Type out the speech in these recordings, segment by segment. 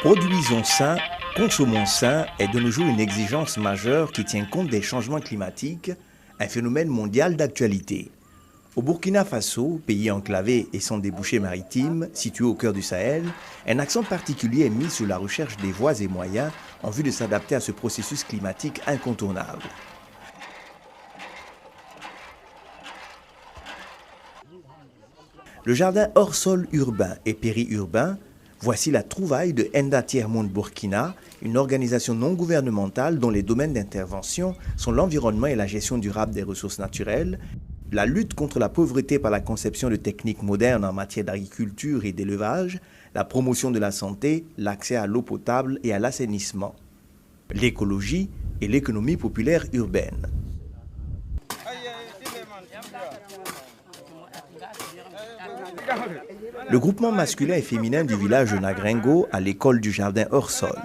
Produisons sain, consommons sain est de nos jours une exigence majeure qui tient compte des changements climatiques, un phénomène mondial d'actualité. Au Burkina Faso, pays enclavé et sans débouchés maritimes, situé au cœur du Sahel, un accent particulier est mis sur la recherche des voies et moyens en vue de s'adapter à ce processus climatique incontournable. Le jardin hors sol urbain et périurbain, voici la trouvaille de Enda Tiers-Monde Burkina, une organisation non gouvernementale dont les domaines d'intervention sont l'environnement et la gestion durable des ressources naturelles, la lutte contre la pauvreté par la conception de techniques modernes en matière d'agriculture et d'élevage, la promotion de la santé, l'accès à l'eau potable et à l'assainissement, l'écologie et l'économie populaire urbaine. Le groupement masculin et féminin du village de Nagrengo a l'école du jardin hors sol.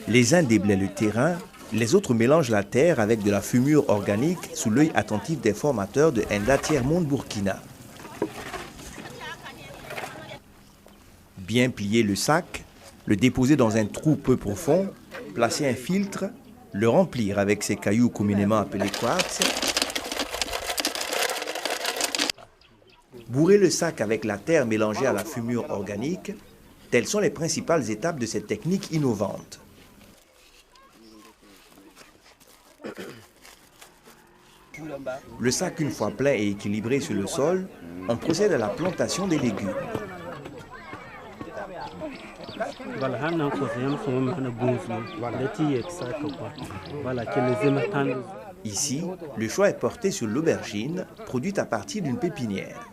Les uns déblaient le terrain, les autres mélangent la terre avec de la fumure organique sous l'œil attentif des formateurs de Enda Tiers-Monde Burkina. Bien plier le sac, le déposer dans un trou peu profond, placer un filtre, le remplir avec ces cailloux communément appelés quartz, bourrer le sac avec la terre mélangée à la fumure organique, telles sont les principales étapes de cette technique innovante. Le sac, une fois plein et équilibré sur le sol, on procède à la plantation des légumes. Ici, le choix est porté sur l'aubergine, produite à partir d'une pépinière.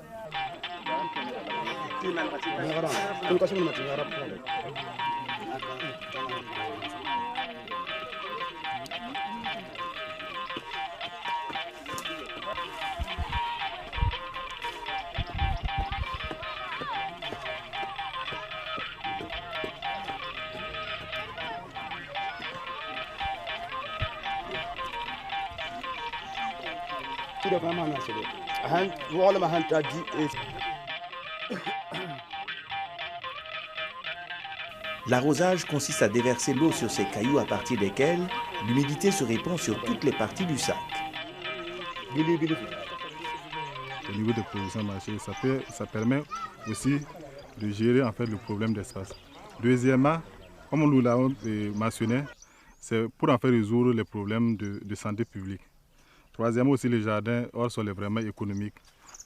L'arrosage consiste à déverser l'eau sur ces cailloux à partir desquels l'humidité se répand sur toutes les parties du sac. Au niveau de production maraîchère, ça permet aussi de gérer en fait le problème d'espace. Deuxièmement, comme nous l'avons mentionné, c'est pour en faire résoudre les problèmes de santé publique. Troisièmement aussi, le jardin hors sol est vraiment économique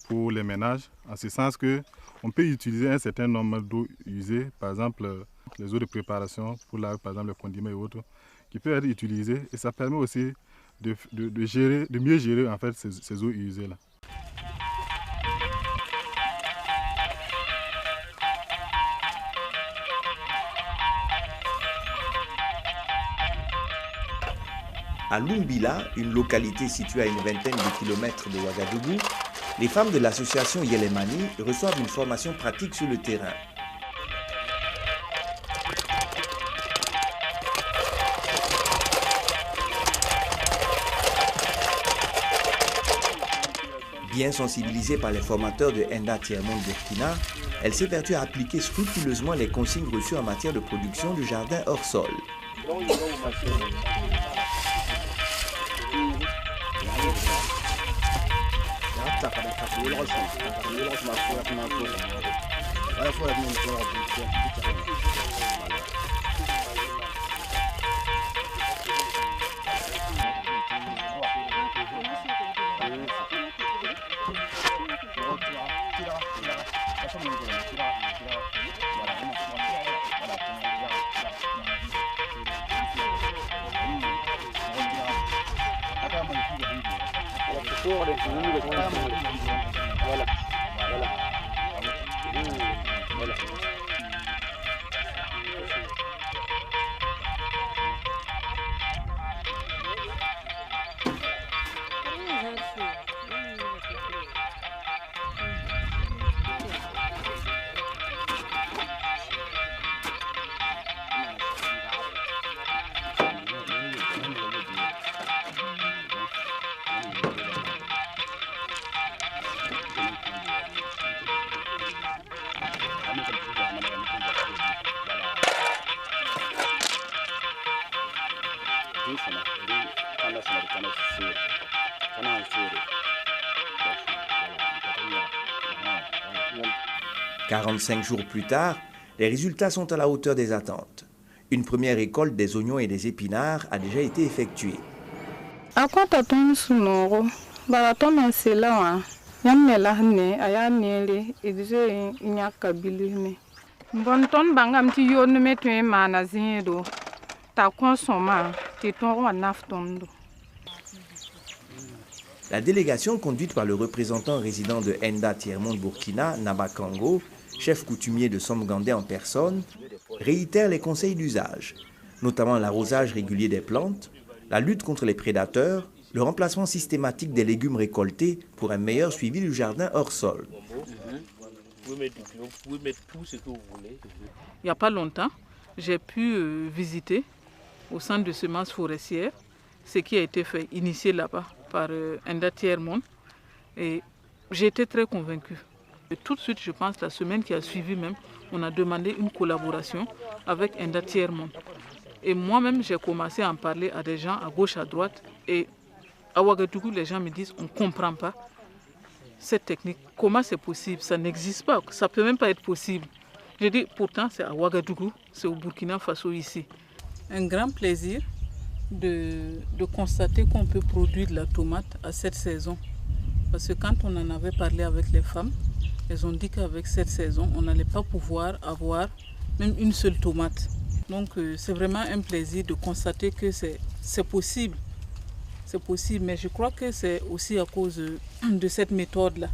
pour les ménages, en ce sens qu'on peut utiliser un certain nombre d'eau usée, par exemple les eaux de préparation pour laver par exemple les condiments et autres, qui peuvent être utilisées, et ça permet aussi de mieux gérer en fait ces eaux usées-là. À Lumbila, une localité située à une vingtaine de kilomètres de Ouagadougou, les femmes de l'association Yelemani reçoivent une formation pratique sur le terrain. Bien sensibilisée par les formateurs de Enda Tiers-Monde Burkina, elle s'évertue à appliquer scrupuleusement les consignes reçues en matière de production du jardin hors sol. 45 jours plus tard, les résultats sont à la hauteur des attentes. Une première récolte des oignons et des épinards a déjà été effectuée. La délégation conduite par le représentant résident de Enda Tiers-Monde Burkina, Naba Kango, chef coutumier de Somgandé en personne, réitère les conseils d'usage, notamment l'arrosage régulier des plantes, la lutte contre les prédateurs, le remplacement systématique des légumes récoltés pour un meilleur suivi du jardin hors sol. Il n'y a pas longtemps, j'ai pu visiter au centre de semences forestières ce qui a été fait, initié là-bas par Enda Tiers-Monde, et j'ai été très convaincue. Et tout de suite, je pense, la semaine qui a suivi même, on a demandé une collaboration avec Enda Tiers-Monde. Et moi-même, j'ai commencé à en parler à des gens à gauche, à droite, et à Ouagadougou, les gens me disent, on ne comprend pas cette technique. Comment c'est possible? Ça n'existe pas, ça ne peut même pas être possible. Je dis, pourtant, c'est à Ouagadougou, c'est au Burkina Faso ici. Un grand plaisir de constater qu'on peut produire de la tomate à cette saison. Parce que quand on en avait parlé avec les femmes, elles ont dit qu'avec cette saison, on n'allait pas pouvoir avoir même une seule tomate. Donc c'est vraiment un plaisir de constater que c'est possible. C'est possible, mais je crois que c'est aussi à cause de cette méthode-là.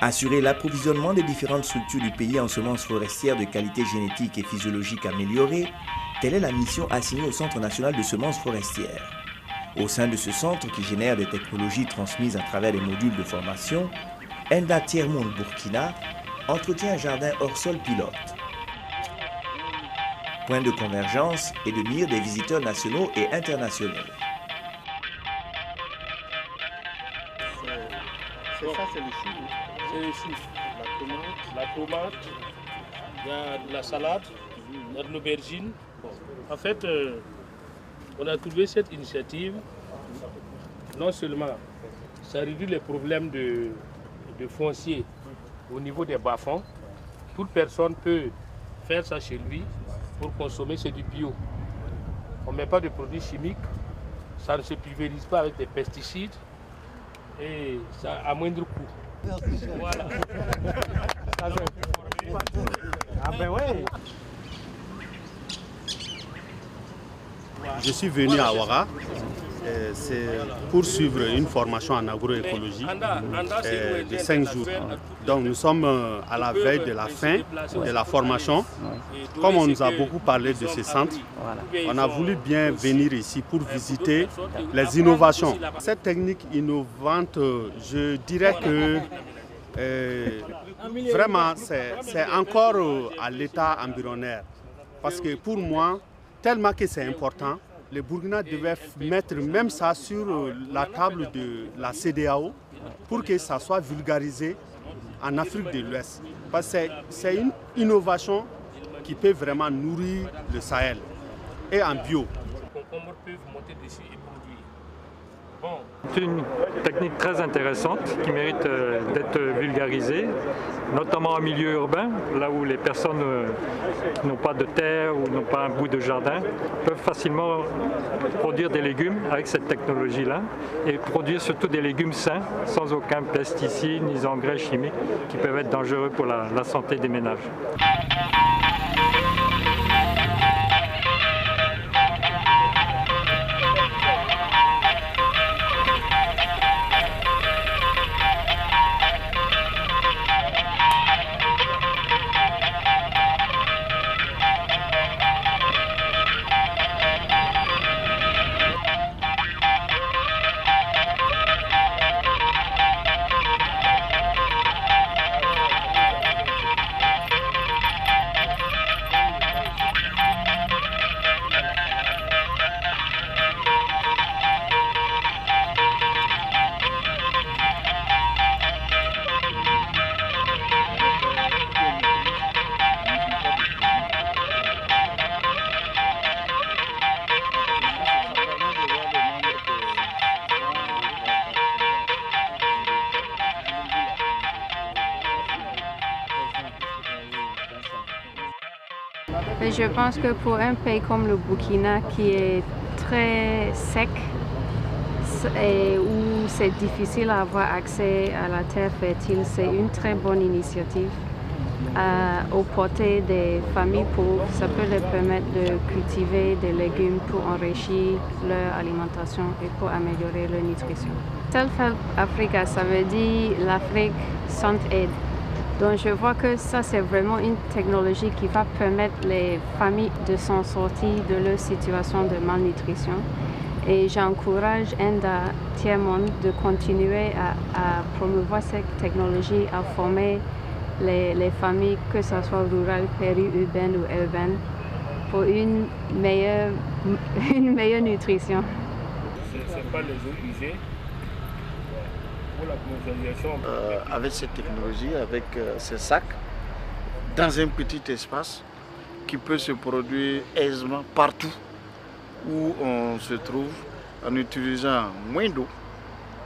Assurer l'approvisionnement des différentes structures du pays en semences forestières de qualité génétique et physiologique améliorée, telle est la mission assignée au Centre national de semences forestières. Au sein de ce centre qui génère des technologies transmises à travers des modules de formation, Enda Tiers-Monde Burkina entretient un jardin hors sol pilote. Point de convergence et de mire des visiteurs nationaux et internationaux. C'est ça, c'est le chou. C'est le chou. La tomate, il y a de la salade, il y a de l'aubergine. En fait, on a trouvé cette initiative. Non seulement ça réduit les problèmes de foncier au niveau des bas-fonds. Toute personne peut faire ça chez lui pour consommer, c'est du bio. On ne met pas de produits chimiques, ça ne se pulvérise pas avec des pesticides. Et ça à moindre coût. Voilà. Ah ben ouais. Je suis venu à Ouaga, c'est pour suivre une formation en agroécologie de 5 jours. Donc nous sommes à la veille de la fin de la formation. Comme on nous a beaucoup parlé de ce centre, on a voulu bien venir ici pour visiter les innovations. Cette technique innovante, je dirais que vraiment c'est encore à l'état embryonnaire. Parce que pour moi, tellement que c'est important, le Burkina devait mettre même ça sur la table de la CEDEAO pour que ça soit vulgarisé en Afrique de l'Ouest. Parce que c'est une innovation qui peut vraiment nourrir le Sahel et en bio. C'est une technique très intéressante qui mérite d'être vulgarisée, notamment en milieu urbain, là où les personnes qui n'ont pas de terre ou n'ont pas un bout de jardin peuvent facilement produire des légumes avec cette technologie-là et produire surtout des légumes sains, sans aucun pesticide ni engrais chimiques qui peuvent être dangereux pour la santé des ménages. Mais je pense que pour un pays comme le Burkina qui est très sec et où c'est difficile d'avoir accès à la terre fertile, c'est une très bonne initiative. Aux portées des familles pauvres, ça peut leur permettre de cultiver des légumes pour enrichir leur alimentation et pour améliorer leur nutrition. Self-Help Africa, ça veut dire l'Afrique sans aide. Donc je vois que ça c'est vraiment une technologie qui va permettre les familles de s'en sortir de leur situation de malnutrition. Et j'encourage Enda Tiers-Monde de continuer à promouvoir cette technologie, à former les familles, que ce soit rurales, périurbaines ou urbaines, pour une meilleure nutrition. Ce ne sont pas les eaux usées. Pour la commercialisation. Avec cette technologie, avec ces sacs, dans un petit espace qui peut se produire aisément partout où on se trouve en utilisant moins d'eau,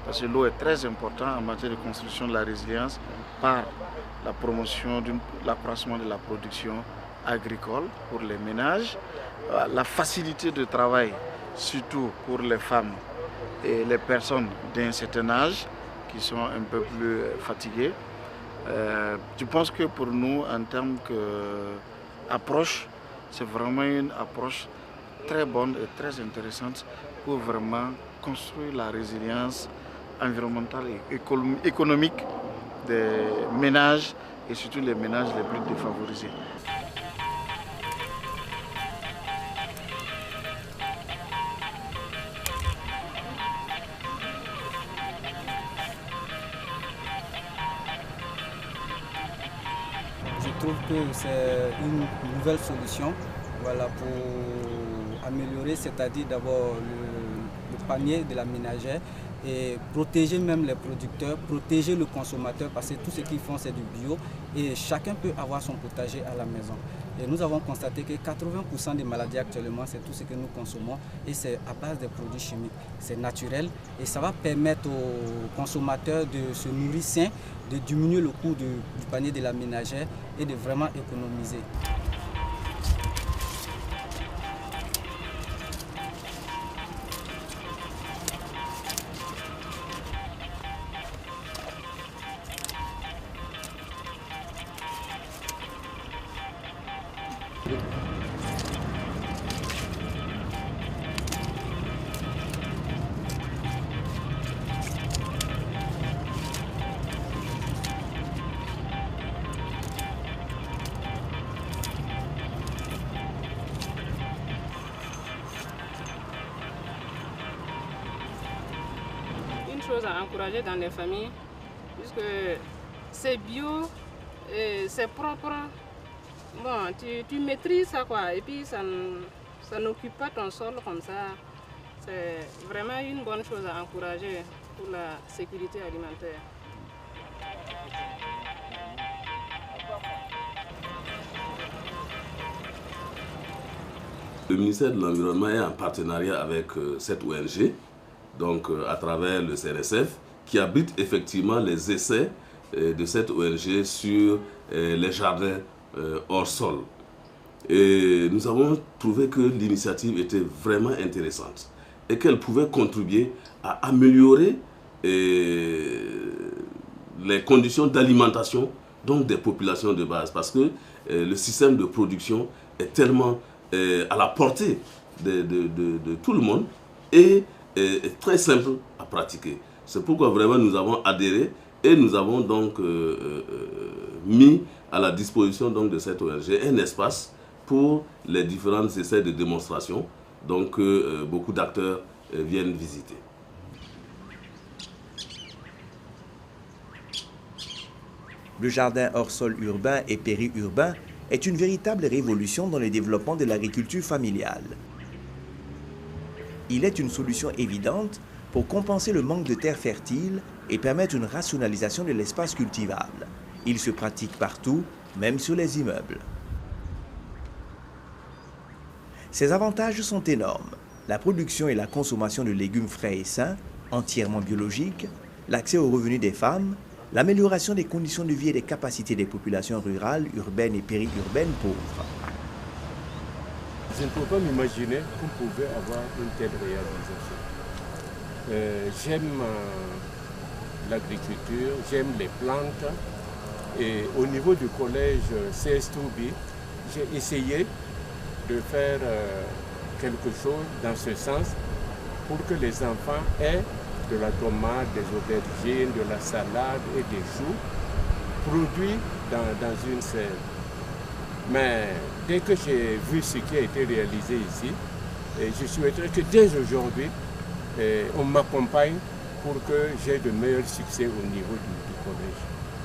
parce que l'eau est très importante en matière de construction de la résilience par la promotion de l'accroissement de la production agricole pour les ménages, la facilité de travail surtout pour les femmes et les personnes d'un certain âge qui sont un peu plus fatiguées. Je pense que pour nous, en termes d'approche, c'est vraiment une approche très bonne et très intéressante pour vraiment construire la résilience environnementale et économique des ménages et surtout les ménages les plus défavorisés. Je trouve que c'est une nouvelle solution, voilà, pour améliorer, c'est-à-dire d'abord le panier de la ménagère et protéger même les producteurs, protéger le consommateur parce que tout ce qu'ils font c'est du bio et chacun peut avoir son potager à la maison. Et nous avons constaté que 80% des maladies actuellement c'est tout ce que nous consommons et c'est à base des produits chimiques. C'est naturel et ça va permettre aux consommateurs de se nourrir sain, de diminuer le coût du panier de la ménagère et de vraiment économiser. Chose à encourager dans les familles, puisque c'est bio, c'est propre. Bon, tu maîtrises ça quoi, et puis ça n'occupe pas ton sol comme ça. C'est vraiment une bonne chose à encourager pour la sécurité alimentaire. Le ministère de l'Environnement est en partenariat avec cette ONG. Donc à travers le CNSF, qui abrite effectivement les essais de cette ONG sur les jardins hors sol. Et nous avons trouvé que l'initiative était vraiment intéressante et qu'elle pouvait contribuer à améliorer les conditions d'alimentation donc des populations de base, parce que le système de production est tellement à la portée de tout le monde et est très simple à pratiquer. C'est pourquoi vraiment nous avons adhéré et nous avons donc mis à la disposition donc de cette ONG un espace pour les différents essais de démonstration, donc beaucoup d'acteurs viennent visiter. Le jardin hors sol urbain et périurbain est une véritable révolution dans le développement de l'agriculture familiale. Il est une solution évidente pour compenser le manque de terres fertiles et permettre une rationalisation de l'espace cultivable. Il se pratique partout, même sur les immeubles. Ses avantages sont énormes. La production et la consommation de légumes frais et sains, entièrement biologiques, l'accès aux revenus des femmes, l'amélioration des conditions de vie et des capacités des populations rurales, urbaines et périurbaines pauvres. je ne peux pas m'imaginer qu'on pouvait avoir une telle réalisation. J'aime l'agriculture, j'aime les plantes. Et au niveau du collège CS2B, j'ai essayé de faire quelque chose dans ce sens pour que les enfants aient de la tomate, des aubergines, de la salade et des choux produits dans une serre. Mais dès que j'ai vu ce qui a été réalisé ici, je souhaiterais que dès aujourd'hui, on m'accompagne pour que j'ai de meilleurs succès au niveau du collège.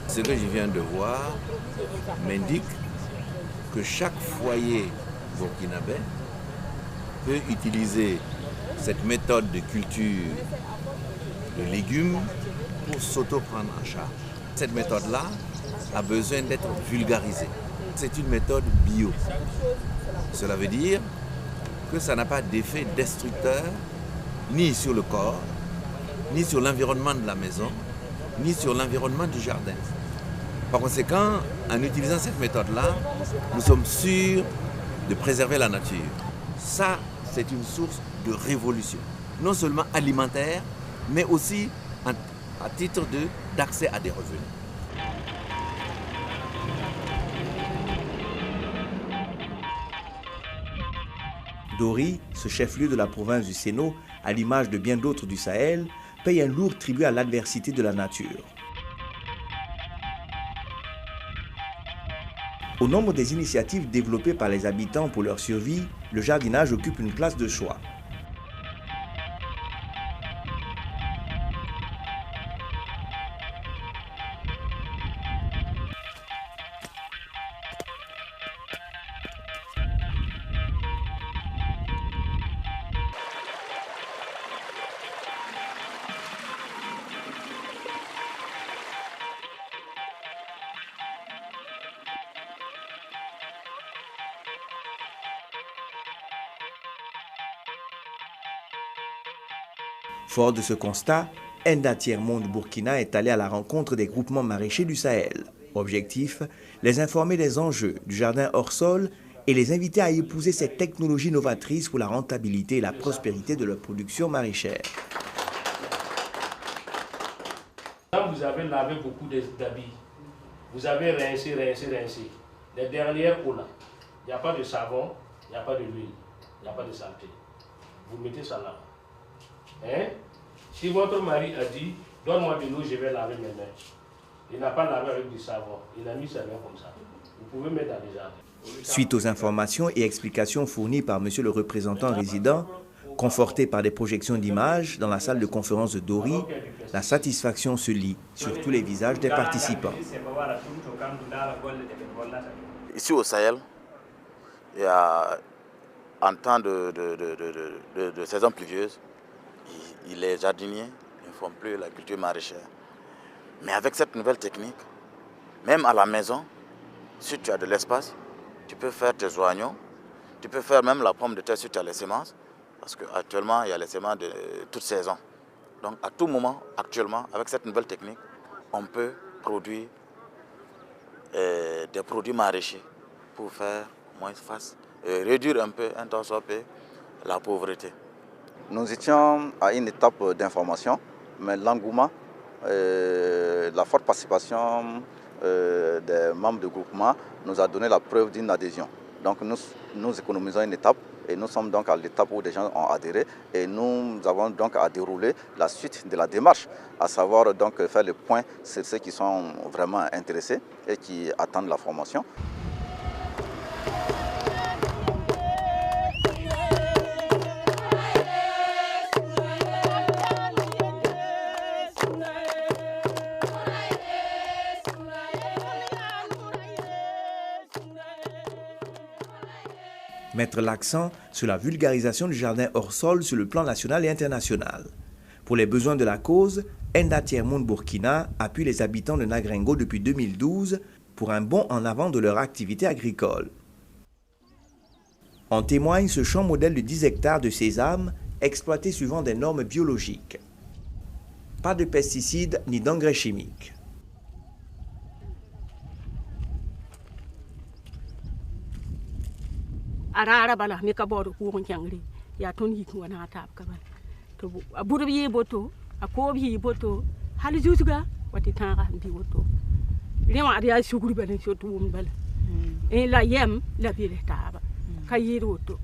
Ce que je viens de voir m'indique que chaque foyer burkinabé peut utiliser cette méthode de culture de légumes pour s'auto-prendre en charge. Cette méthode-là a besoin d'être vulgarisée. C'est une méthode bio. Cela veut dire que ça n'a pas d'effet destructeur ni sur le corps, ni sur l'environnement de la maison, ni sur l'environnement du jardin. Par conséquent, en utilisant cette méthode-là, nous sommes sûrs de préserver la nature. Ça, c'est une source de révolution, non seulement alimentaire, mais aussi à titre d'accès à des revenus. Dori, ce chef-lieu de la province du Séno, à l'image de bien d'autres du Sahel, paye un lourd tribut à l'adversité de la nature. Au nombre des initiatives développées par les habitants pour leur survie, le jardinage occupe une place de choix. Fort de ce constat, Enda Tiers-Monde Burkina est allé à la rencontre des groupements maraîchers du Sahel. Objectif, les informer des enjeux du jardin hors sol et les inviter à épouser cette technologie novatrice pour la rentabilité et la prospérité de leur production maraîchère. Quand vous avez lavé beaucoup d'habits, vous avez rincé. Les dernières eaux là, il n'y a pas de savon, il n'y a pas de l'huile, il n'y a pas de saleté. Vous mettez ça là. Hein? Si votre mari a dit, donne-moi de l'eau, je vais laver mes mains. Il n'a pas lavé avec du savon, il a mis sa main comme ça. Vous pouvez mettre dans les jardins. Suite aux informations et explications fournies par monsieur le représentant résident, conforté par des projections d'images dans la salle de conférence de Dori, la satisfaction se lit sur tous les visages des participants. Ici au Sahel, il y a en temps de saison pluvieuse, les jardiniers ne font plus la culture maraîchère. Mais avec cette nouvelle technique, même à la maison, si tu as de l'espace, tu peux faire tes oignons, tu peux faire même la pomme de terre si tu as les semences, parce qu'actuellement, il y a les semences de toute saison. Donc à tout moment, actuellement, avec cette nouvelle technique, on peut produire des produits maraîchers pour faire moins face, réduire un peu, un temps soit peu, la pauvreté. Nous étions à une étape d'information, mais l'engouement, la forte participation des membres du groupement nous a donné la preuve d'une adhésion. Donc nous économisons une étape et nous sommes donc à l'étape où des gens ont adhéré et nous avons donc à dérouler la suite de la démarche, à savoir donc faire le point sur ceux qui sont vraiment intéressés et qui attendent la formation. Mettre l'accent sur la vulgarisation du jardin hors sol sur le plan national et international. Pour les besoins de la cause, Enda Tiers-Monde Burkina appuie les habitants de Nagrengo depuis 2012 pour un bond en avant de leur activité agricole. En témoigne ce champ modèle de 10 hectares de sésame exploité suivant des normes biologiques. Pas de pesticides ni d'engrais chimiques. arara bala mi ka bodo ku ngon kyangri ya ton yi ko na ta ka bala to aburu bi boto akob yi boto hali jutuga wati tanga bi boto lema ariya shukuru balen shoto wum bala la yem la bi le taba ka yi boto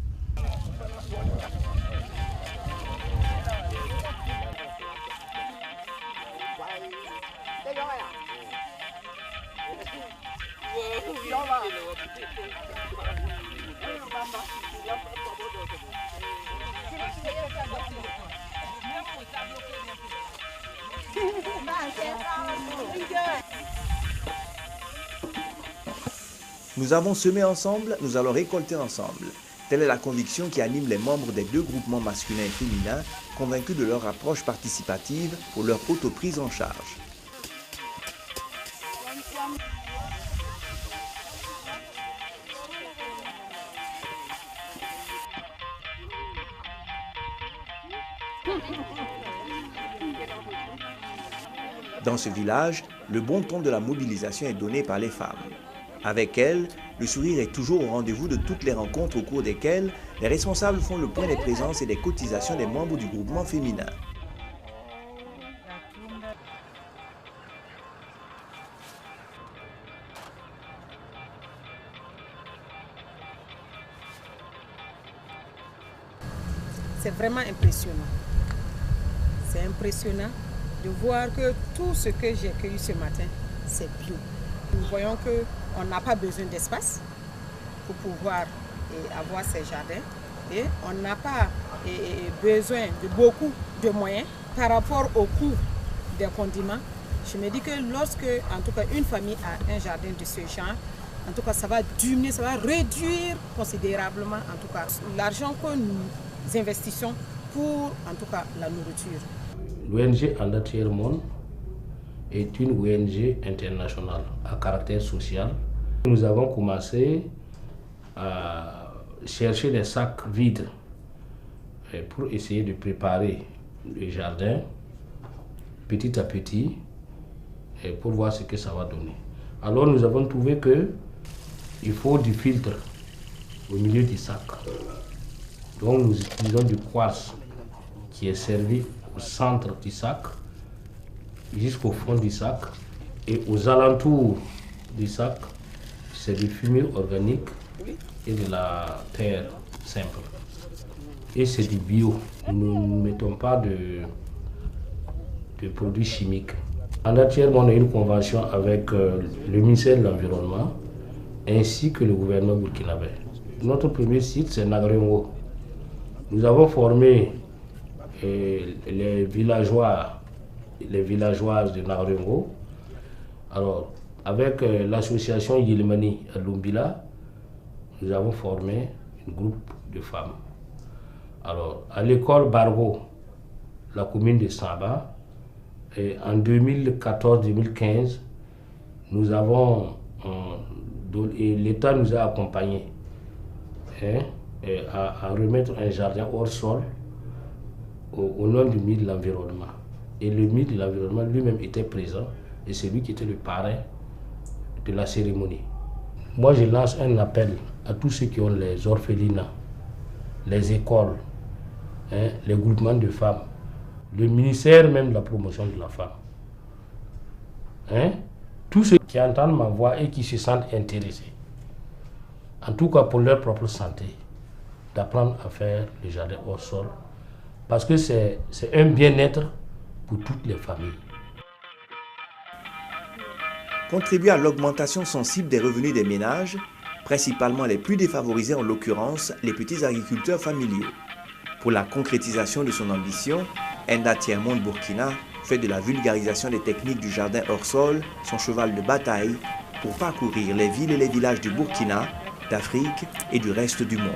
Nous avons semé ensemble, nous allons récolter ensemble. Telle est la conviction qui anime les membres des deux groupements masculins et féminins, convaincus de leur approche participative pour leur autoprise en charge. Dans ce village, le bon ton de la mobilisation est donné par les femmes. Avec elles, le sourire est toujours au rendez-vous de toutes les rencontres au cours desquelles les responsables font le point des présences et des cotisations des membres du groupement féminin. C'est vraiment impressionnant. C'est impressionnant de voir que tout ce que j'ai cueilli ce matin, c'est bio. Nous voyons qu'on n'a pas besoin d'espace pour pouvoir avoir ces jardins et on n'a pas besoin de beaucoup de moyens par rapport au coût des condiments. Je me dis que lorsque, en tout cas, une famille a un jardin de ce genre, en tout cas, ça va diminuer, ça va réduire considérablement, en tout cas, l'argent que nous investissons pour, en tout cas, la nourriture. L'ONG Enda Tiers Monde est une ONG internationale à caractère social. Nous avons commencé à chercher des sacs vides pour essayer de préparer le jardin petit à petit pour voir ce que ça va donner. Alors nous avons trouvé qu'il faut du filtre au milieu du sac. Donc nous utilisons du quartz qui est servi au centre du sac jusqu'au fond du sac et aux alentours du sac, c'est du fumier organique et de la terre simple. Et c'est du bio. Nous ne mettons pas de produits chimiques. En actuellement, on a une convention avec le ministère de l'Environnement ainsi que le gouvernement burkinabé. Notre premier site, c'est Nagrengo. Nous avons formé les villageois, les villageoises de Nagrengo. Alors, avec l'association Yilimani à Lumbila, nous avons formé un groupe de femmes. Alors, à l'école Bargo, la commune de Samba, en 2014-2015, nous avons, l'État nous a accompagnés à remettre un jardin hors sol au nom du ministre de l'Environnement. Et le ministre de l'Environnement lui-même était présent et c'est lui qui était le parrain de la cérémonie. Moi, je lance un appel à tous ceux qui ont les orphelinats, les écoles, les groupements de femmes, le ministère même de la promotion de la femme. Tous ceux qui entendent ma voix et qui se sentent intéressés, en tout cas pour leur propre santé, d'apprendre à faire le jardin hors sol, parce que c'est un bien-être pour toutes les familles. Contribuer à l'augmentation sensible des revenus des ménages, principalement les plus défavorisés, en l'occurrence les petits agriculteurs familiaux. Pour la concrétisation de son ambition, Enda Tiers Monde Burkina fait de la vulgarisation des techniques du jardin hors sol son cheval de bataille pour parcourir les villes et les villages du Burkina, d'Afrique et du reste du monde.